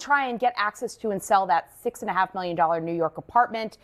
try and get access to and sell that $6.5 million New York apartment,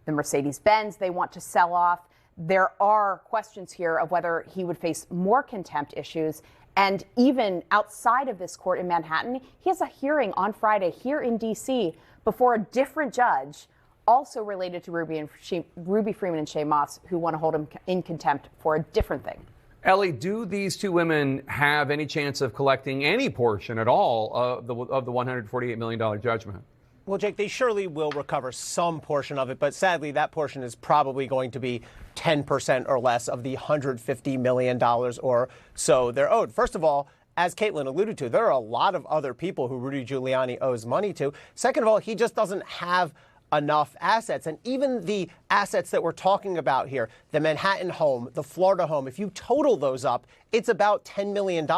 the Mercedes-Benz they want to sell off. There are questions here of whether he would face more contempt issues. And even outside of this court in Manhattan, he has a hearing on Friday here in D.C. before a different judge, also related to Ruby Freeman and Shaye Moss, who want to hold him in contempt for a different thing. Elie, do these two women have any chance of collecting any portion at all of the $148 million judgment? Well, Jake, they surely will recover some portion of it, but sadly, that portion is probably going to be 10% or less of the $150 million or so they're owed. First of all, as Caitlin alluded to, there are a lot of other people who Rudy Giuliani owes money to. Second of all, he just doesn't have enough assets. And even the assets that we're talking about here, the Manhattan home, the Florida home, if you total those up, it's about $10 million,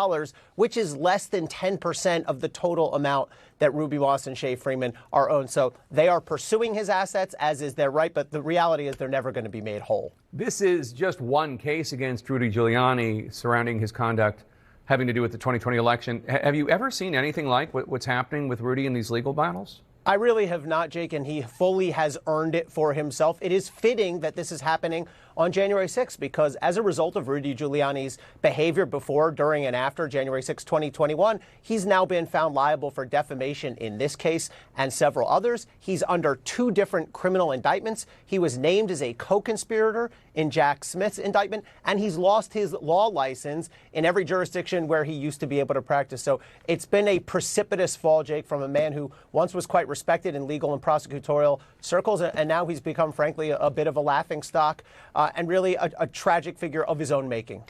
which is less than 10% of the total amount that Ruby Moss and Shaye Freeman are owned. So they are pursuing his assets, as is their right, but the reality is they're never going to be made whole. This is just one case against Rudy Giuliani surrounding his conduct having to do with the 2020 election. Have you ever seen anything like what's happening with Rudy in these legal battles? I really have not, Jake, and he fully has earned it for himself. It is fitting that this is happening on January 6th because as a result of Rudy Giuliani's behavior before, during, and after January 6, 2021, he's now been found liable for defamation in this case and several others. He's under 2 different criminal indictments. He was named as a co-conspirator in Jack Smith's indictment, and he's lost his law license in every jurisdiction where he used to be able to practice. So it's been a precipitous fall, Jake, from a man who once was quite respected in legal and prosecutorial circles, and now he's become, frankly, a bit of a laughingstock and really a tragic figure of his own making.